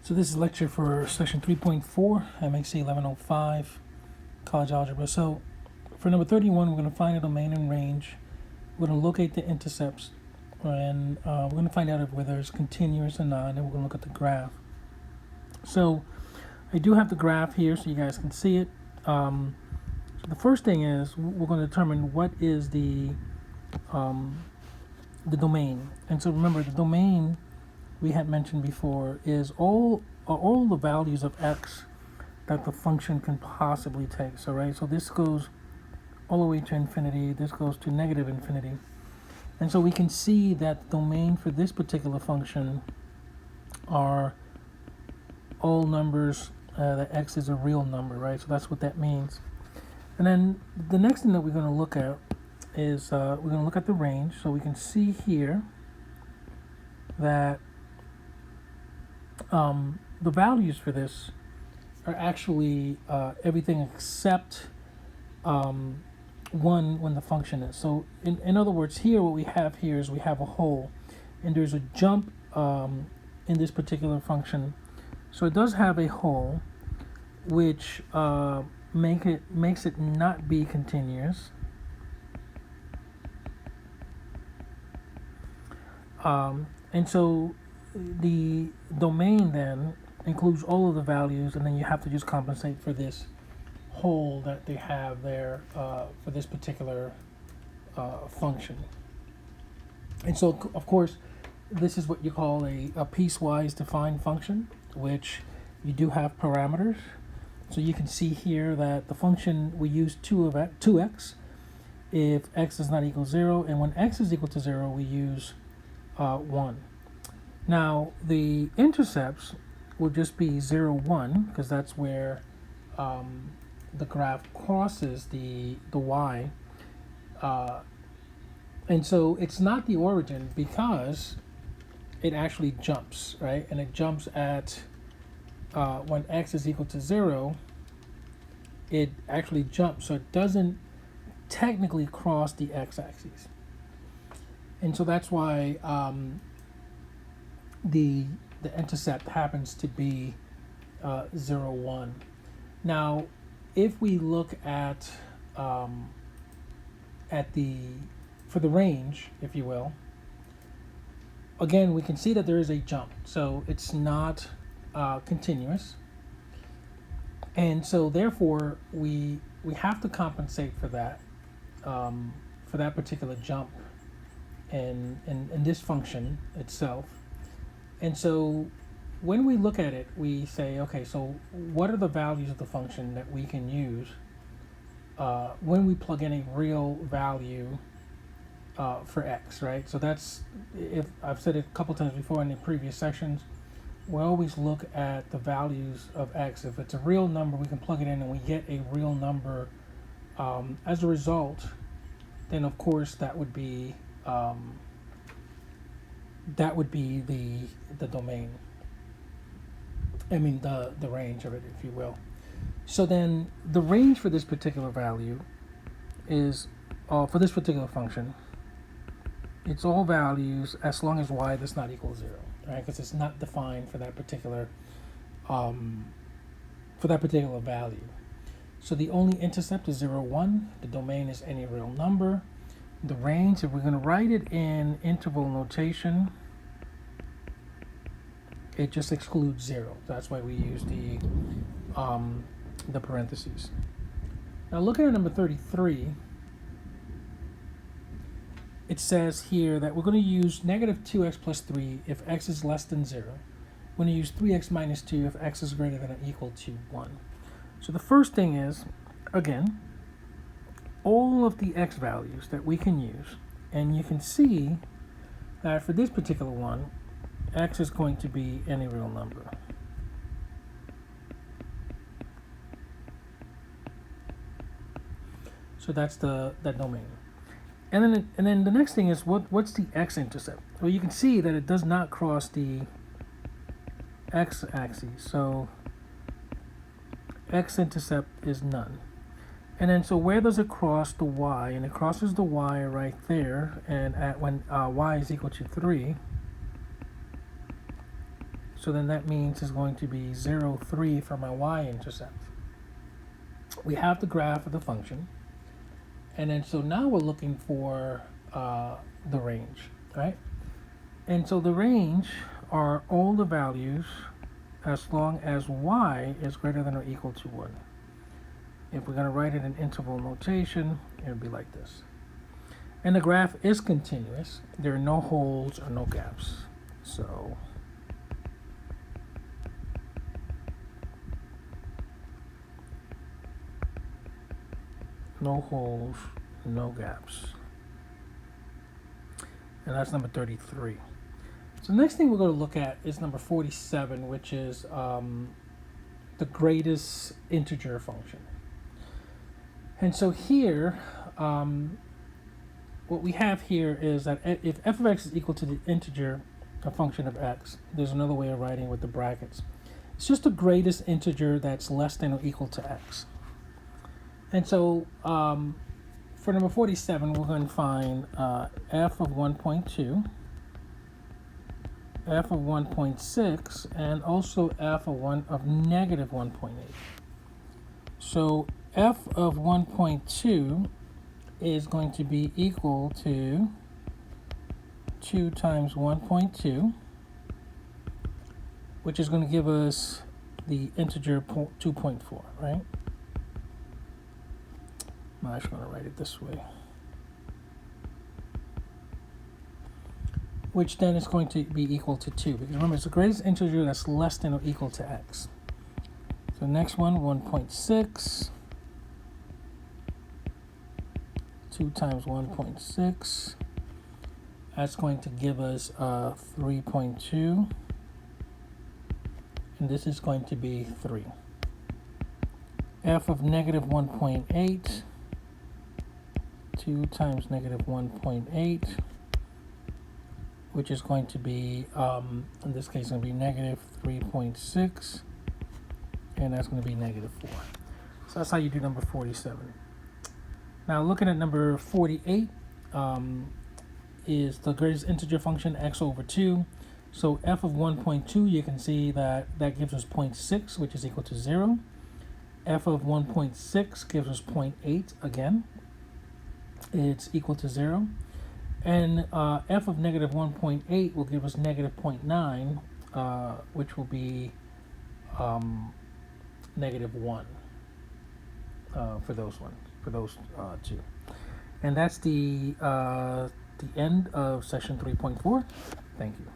So this is lecture for section 3.4, MXC 1105, college algebra. So for number 31, we're going to find a domain and range. We're going to locate the intercepts, and we're going to find out whether it's continuous or not, and we're going to look at the graph. So I do have the graph here so you guys can see it. So the first thing is we're going to determine what is the domain. And so remember, the domain we had mentioned before is all the values of x that the function can possibly take. So right, so this goes all the way to infinity, this goes to negative infinity. And so we can see that the domain for this particular function are all numbers that x is a real number, right? So that's what that means. And then the next thing that we're going to look at is we're going to look at the range. So we can see here that the values for this are actually everything except one when the function is. So in other words, here what we have here is we have a hole, and there's a jump in this particular function. So it does have a hole, which makes it not be continuous. And so the domain then includes all of the values, and then you have to just compensate for this hole that they have there for this particular function. And so, of course, this is what you call a piecewise defined function, which you do have parameters. So you can see here that the function we use 2x if x is not equal to 0, and when x is equal to 0, we use 1. Now, the intercepts will just be 0, 1, because that's where the graph crosses the y. And so it's not the origin because it actually jumps, right? And it jumps at, when x is equal to 0, it actually jumps. So it doesn't technically cross the x-axis. And so that's why the intercept happens to be 0, 1. Now, if we look at for the range, if you will, again, we can see that there is a jump. So it's not continuous. And so therefore, we have to compensate for that particular jump in this function itself. And so when we look at it, we say, okay, so what are the values of the function that we can use when we plug in a real value for x, right? So that's, if I've said it a couple times before in the previous sections, we always look at the values of x. If it's a real number, we can plug it in and we get a real number. As a result, then of course that would be the domain. I mean the range of it, if you will. So then the range for this particular value is for this particular function, it's all values as long as y does not equal 0, right? Because it's not defined for that particular value. So the only intercept is 0, 1. The domain is any real number. The range, if we're going to write it in interval notation, it just excludes 0. That's why we use the parentheses. Now looking at number 33, it says here that we're going to use negative 2x plus 3 if x is less than 0. We're going to use 3x minus 2 if x is greater than or equal to 1. So the first thing is, again, all of the x values that we can use, and you can see that for this particular one, x is going to be any real number. So that's that domain. And then the next thing is what's the x-intercept? Well, you can see that it does not cross the x-axis. So x-intercept is none. And then so where does it cross the y? And it crosses the y right there, and at when y is equal to 3. So then that means it's going to be 0, 3 for my y-intercept. We have the graph of the function. And then so now we're looking for the range, right? And so the range are all the values as long as y is greater than or equal to 1. If we're going to write it in interval notation, it would be like this. And the graph is continuous. There are no holes or no gaps. So no holes, no gaps. And that's number 33. So the next thing we're going to look at is number 47, which is the greatest integer function. And so here, what we have here is that if f of x is equal to the integer, a function of x, there's another way of writing with the brackets. It's just the greatest integer that's less than or equal to x. And so for number 47, we're going to find f of 1.2, f of 1.6, and also f of negative 1.8. So f of 1.2 is going to be equal to 2 times 1.2, which is going to give us the integer 2.4, right? I'm actually going to write it this way. Which then is going to be equal to 2. Because remember, it's the greatest integer that's less than or equal to x. So next one, 1.6. 2 times 1.6. That's going to give us 3.2. And this is going to be 3. F of negative 1.8. 2 times negative 1.8, which is going to be, in this case, going to be negative 3.6, and that's going to be negative 4. So that's how you do number 47. Now, looking at number 48, is the greatest integer function, x over 2. So f of 1.2, you can see that that gives us 0.6, which is equal to 0. F of 1.6 gives us 0.8 again. It's equal to 0. And f of negative 1.8 will give us negative 0.9, which will be negative 1 for those two. And that's the end of session 3.4. Thank you.